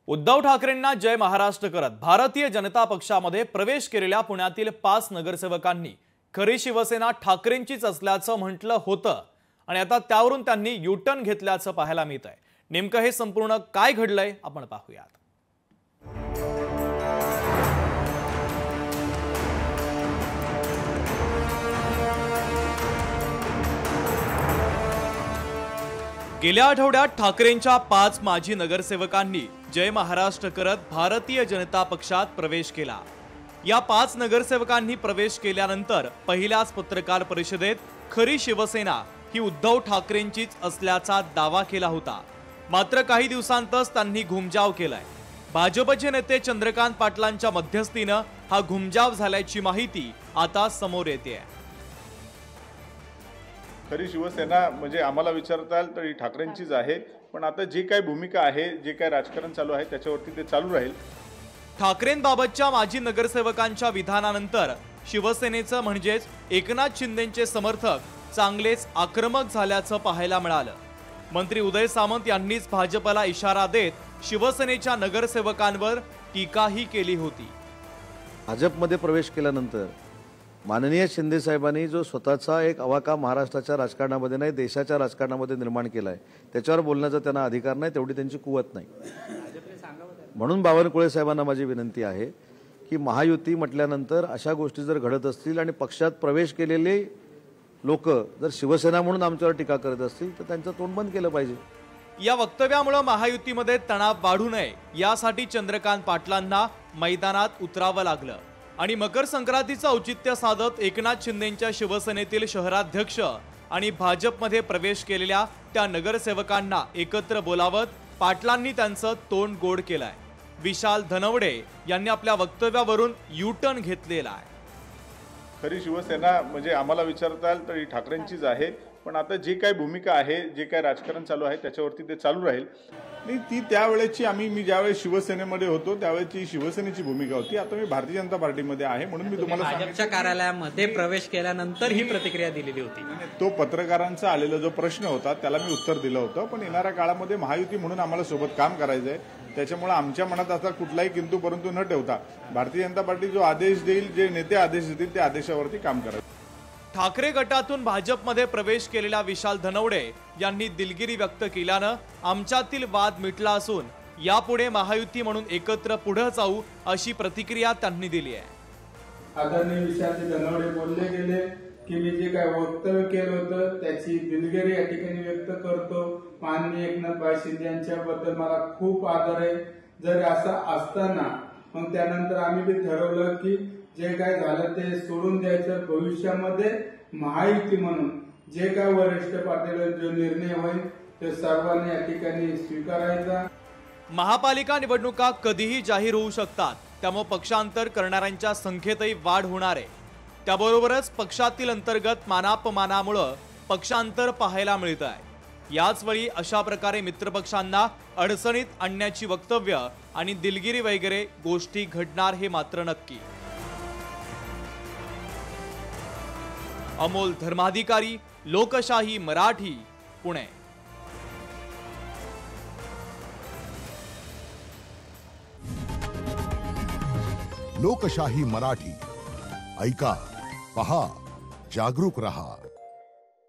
उद्धव ठाकरेंना जय महाराष्ट्र करत भारतीय जनता पक्षामध्ये प्रवेश केलेल्या पुण्यातील 5 नगरसेवकांनी खरी शिवसेना ठाकरेंचीच असल्याचं म्हटलं होतं आणि आता त्यावरून त्यांनी यू-टर्न घेतल्याचं पाहायला मिळतंय। नेमकं हे संपूर्ण काय घडलंय आपण पाहूयात। गेल्या आठवड्यात ठाकरेंच्या 5 माजी नगरसेवकांनी जय महाराष्ट्र करत भारतीय जनता पक्षात प्रवेश केला। या 5 नगरसेवकांनी प्रवेश केल्यानंतर पहिल्याच पत्रकार परिषदेत खरी शिवसेना ही उद्धव ठाकरेंचीच असल्याचा दावा केला होता। मात्र काही दिवसांतच त्यांनी घुमजाव केलाय। भाजपचे नेते चंद्रकांत पाटलांच्या मध्यस्थीने हा घुमजाव झाल्याची माहिती आता समोर येते। खरी शिवसेना म्हणजे आम्हाला विचारताल तर ही ठाकरेंचीच आहे, पण आता जी काही भूमिका आहे, जे काही राजकारण चालू आहे त्याच्यावरती ते चालू राहील। ठाकरेंबाबतच्या माजी नगरसेवकांच्या विधानानंतर शिवसेनेचं म्हणजेच एकनाथ शिंदेंचे समर्थक चांगलेच आक्रमक झाल्याचं पाहायला मिळालं। मंत्री उदय सामंत यांनीच भाजपला इशारा देत शिवसेनेच्या नगरसेवकांवर टीकाही केली होती। भाजपमध्ये प्रवेश केल्यानंतर माननीय शिंदे साहेबांनी जो स्वतःचा एक अवाका महाराष्ट्राच्या राजकारणामध्ये नाही देशाच्या राजकारणामध्ये निर्माण केलाय, त्याच्यावर बोलण्याचा त्यांना अधिकार नाही, तेवढी त्यांची कुवत नाही। म्हणून बावनकुळे साहेबांना माझी विनंती आहे की महायुती म्हटल्यानंतर अशा गोष्टी जर घडत असतील आणि पक्षात प्रवेश केलेले लोक जर शिवसेना म्हणून आमच्यावर टीका करत असतील तर त्यांचं तोंड बंद केलं पाहिजे। या वक्तव्यामुळे महायुतीमध्ये तणाव वाढू नये यासाठी चंद्रकांत पाटलांना मैदानात उतरावं लागलं आणि मकर संक्रांतीचं औचित्य साधत एकनाथ शिंदेंच्या शिवसेनेतील शहराध्यक्ष आणि भाजपमध्ये प्रवेश केलेल्या त्या नगरसेवकांना एकत्र बोलावत पाटलांनी त्यांचं तोंड गोड केलंय। विशाल धनवडे यांनी आपल्या वक्तव्यावरून यू-टर्न घेतलेला आहे। खरी शिवसेना म्हणजे आम्हाला विचारताल तर ही ठाकरेंचीच आहे, पण आता जी काही भूमिका आहे, जे काही राजकारण चालू आहे त्याच्यावरती ते चालू राहील। आणि ती त्यावेळेची मी ज्यावेळेस शिवसेनेमध्ये होतो त्यावेळेची शिवसेनेची भूमिका होती। आता मी भारतीय जनता पार्टीमध्ये आहे, म्हणून मी तुम्हाला भाजपच्या कार्यालयामध्ये प्रवेश केल्यानंतर ही प्रतिक्रिया दिलेली होती। तो पत्रकारांचा आलेला जो प्रश्न होता त्याला मी उत्तर दिलं होतं, पण येणाऱ्या काळामध्ये महायुती म्हणून आम्हाला सोबत काम करायचंय, त्याच्यामुळे आमच्या मनात असा कुठलाही किंतु परंतु न ठेवता भारतीय जनता पार्टी जो आदेश देईल, जे नेते आदेश देतील त्या आदेशावरती काम करायचं। ठाकरे गटातून भाजपमध्ये प्रवेश केलेल्या विशाल धनवडे यांनी दिलगिरी व्यक्त केल्यानं आमच्यातील वाद मिटला असून यापुढे महायुती म्हणून एकत्र पुढे जाऊ अशी प्रतिक्रिया त्यांनी दिली आहे। आदरणीय विशाल धनवडे बोलले गेले की मी जे काय वक्तव्य केलं होतं त्याची दिलगिरी या ठिकाणी व्यक्त करतो। माननीय एकनाथ शिंदे यांच्याबद्दल मला खूप आदर आहे। जर असं असताना मग त्यानंतर आम्ही बी ठरवलं की जे काय झालं ते सोडून द्यायचं। भविष्यामध्ये महायुती म्हणून जे काय वरिष्ठ पातळीवर जो निर्णय होईल ते सर्वांनी या ठिकाणी स्वीकारायचा। महापालिका निवडणुका कधीही जाहीर होऊ शकतात, त्यामुळे पक्षांतर करणाऱ्यांच्या संख्येतही वाढ होणार आहे। त्याबरोबरच पक्षातील अंतर्गत मानापमानामुळे पक्षांतर पाहायला मिळत आहे। याच वेळी अशा प्रकारे मित्रपक्षांना अडचणीत आणण्याची वक्तव्य आणि दिलगिरी वगैरे गोष्टी घडणार हे मात्र नक्की। अमोल धर्माधिकारी, लोकशाही मराठी, पुणे। लोकशाही मराठी ऐका, पहा, जागरूक रहा।